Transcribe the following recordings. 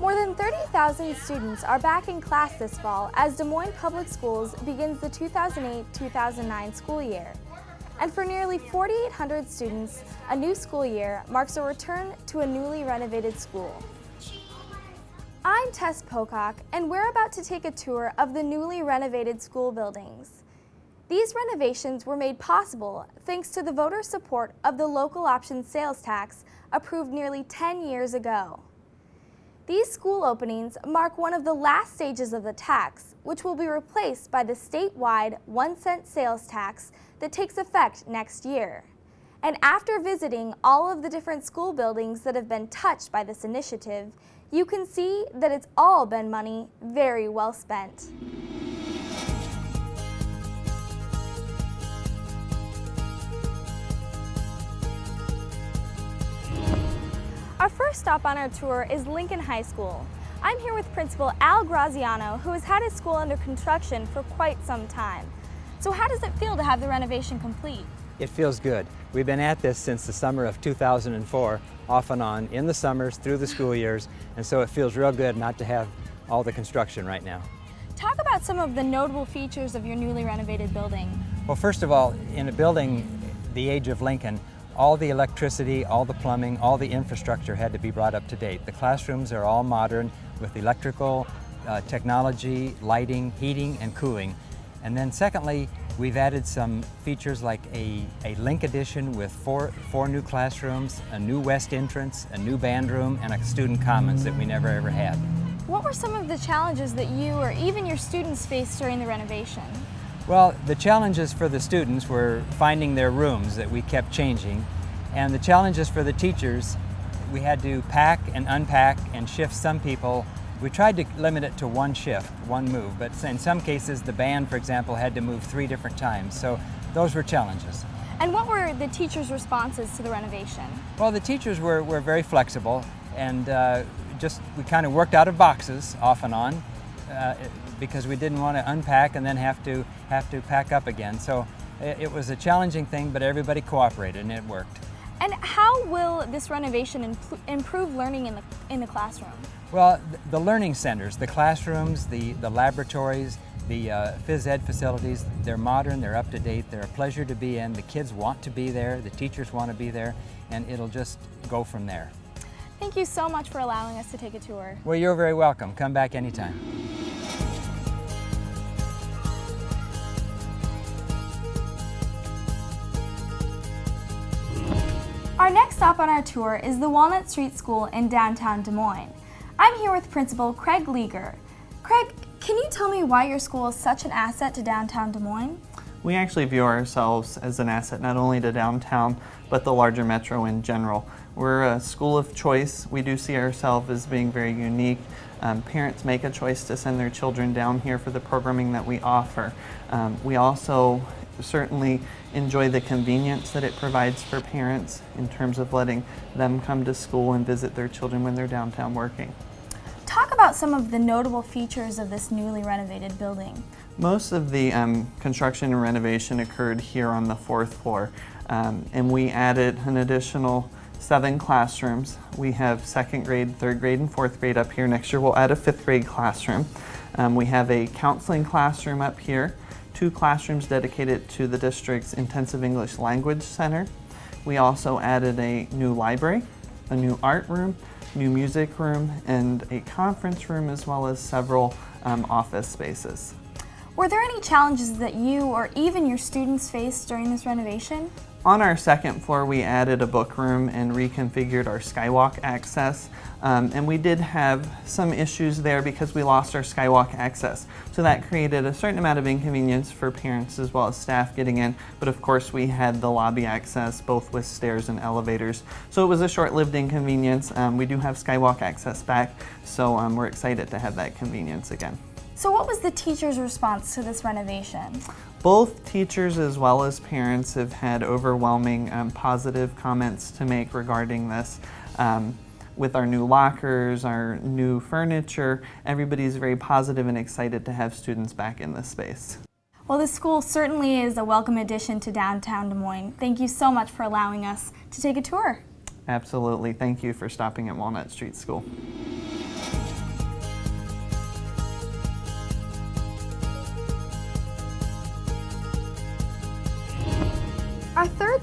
More than 30,000 students are back in class this fall as Des Moines Public Schools begins the 2008-2009 school year. And for nearly 4,800 students, a new school year marks a return to a newly renovated school. I'm Tess Pocock, and we're about to take a tour of the newly renovated school buildings. These renovations were made possible thanks to the voter support of the local option sales tax approved nearly 10 years ago. These school openings mark one of the last stages of the tax, which will be replaced by the statewide 1-cent sales tax that takes effect next year. And after visiting all of the different school buildings that have been touched by this initiative, you can see that it's all been money very well spent. Our first stop on our tour is Lincoln High School. I'm here with Principal Al Graziano, who has had his school under construction for quite some time. So how does it feel to have the renovation complete? It feels good. We've been at this since the summer of 2004, off and on, in the summers, through the school years, and so it feels real good not to have all the construction right now. Talk about some of the notable features of your newly renovated building. Well, first of all, in a building the age of Lincoln, all the electricity, all the plumbing, all the infrastructure had to be brought up to date. The classrooms are all modern with electrical technology, lighting, heating, and cooling. And then secondly, we've added some features like a Link Edition with four new classrooms, a new west entrance, a new band room, and a student commons that we never ever had. What were some of the challenges that you or even your students faced during the renovation? Well, the challenges for the students were finding their rooms that we kept changing, and the challenges for the teachers, we had to pack and unpack and shift some people. We tried to limit it to one shift, one move, but in some cases the band, for example, had to move 3 different times, so those were challenges. And what were the teachers' responses to the renovation? Well, the teachers were very flexible, and we kind of worked out of boxes off and on, because we didn't want to unpack and then have to pack up again. So it was a challenging thing, but everybody cooperated and it worked. And how will this renovation improve learning in the classroom? Well, the learning centers, the classrooms, the laboratories, the phys ed facilities, they're modern, they're up to date, they're a pleasure to be in. The kids want to be there, the teachers want to be there, and it'll just go from there. Thank you so much for allowing us to take a tour. Well, you're very welcome. Come back anytime. Our next stop on our tour is the Walnut Street School in downtown Des Moines. I'm here with Principal Craig Leager. Craig, can you tell me why your school is such an asset to downtown Des Moines? We actually view ourselves as an asset not only to downtown, but the larger metro in general. We're a school of choice. We do see ourselves as being very unique. Parents make a choice to send their children down here for the programming that we offer. We also certainly enjoy the convenience that it provides for parents in terms of letting them come to school and visit their children when they're downtown working. Talk about some of the notable features of this newly renovated building. Most of the construction and renovation occurred here on the 4th floor, and we added an additional 7 classrooms. We have 2nd grade, 3rd grade, and 4th grade up here. Next year we'll add a 5th grade classroom. We have a counseling classroom up here, 2 classrooms dedicated to the district's Intensive English Language Center. We also added a new library, a new art room, new music room, and a conference room, as well as several office spaces. Were there any challenges that you or even your students faced during this renovation? On our 2nd floor, we added a book room and reconfigured our skywalk access. And we did have some issues there because we lost our skywalk access. So that created a certain amount of inconvenience for parents as well as staff getting in. But of course, we had the lobby access, both with stairs and elevators. So it was a short-lived inconvenience. We do have skywalk access back, so we're excited to have that convenience again. So what was the teachers' response to this renovation? Both teachers as well as parents have had overwhelming positive comments to make regarding this. With our new lockers, our new furniture, everybody's very positive and excited to have students back in this space. Well, this school certainly is a welcome addition to downtown Des Moines. Thank you so much for allowing us to take a tour. Absolutely. Thank you for stopping at Walnut Street School.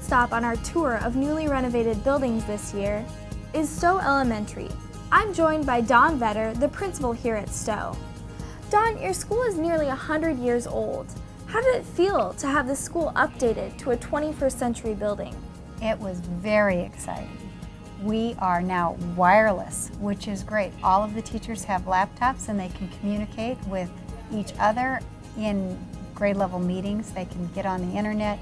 stop on our tour of newly renovated buildings this year is Stowe Elementary. I'm joined by Don Vetter, the principal here at Stowe. Don, your school is nearly 100 years old. How did it feel to have the school updated to a 21st century building? It was very exciting. We are now wireless, which is great. All of the teachers have laptops and they can communicate with each other in grade level meetings. They can get on the internet.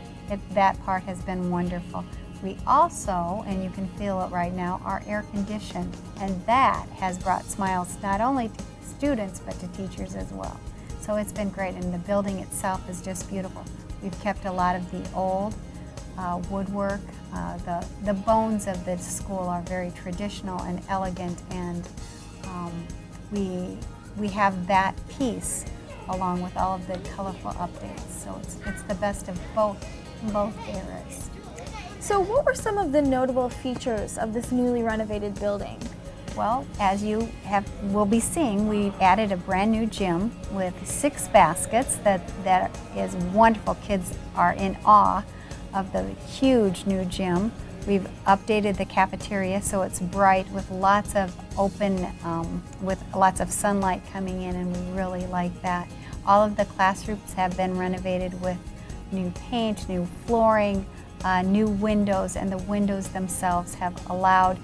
That part has been wonderful. We also, and you can feel it right now, are air conditioned, and that has brought smiles not only to students but to teachers as well. So it's been great, and the building itself is just beautiful. We've kept a lot of the old woodwork. The bones of the school are very traditional and elegant, and we have that piece along with all of the colorful updates. So it's the best of both eras. So what were some of the notable features of this newly renovated building? Well, as you will be seeing, we added a brand new gym with 6 baskets that is wonderful. Kids are in awe of the huge new gym. We've updated the cafeteria so it's bright with lots of open, with lots of sunlight coming in, and we really like that. All of the classrooms have been renovated with new paint, new flooring, new windows, and the windows themselves have allowed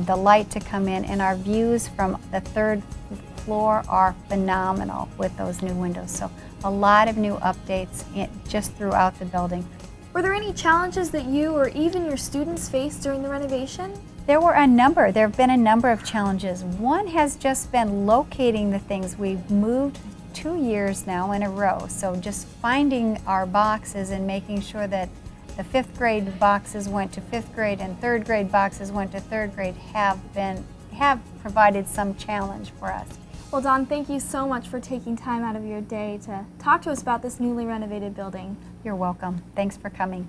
the light to come in, and our views from the 3rd floor are phenomenal with those new windows. So a lot of new updates just throughout the building. Were there any challenges that you or even your students faced during the renovation? There have been a number of challenges. One has just been locating the things. We've moved 2 years now in a row, so just finding our boxes and making sure that the 5th grade boxes went to 5th grade and 3rd grade boxes went to 3rd grade have provided some challenge for us. Well, Don, thank you so much for taking time out of your day to talk to us about this newly renovated building. You're welcome. Thanks for coming.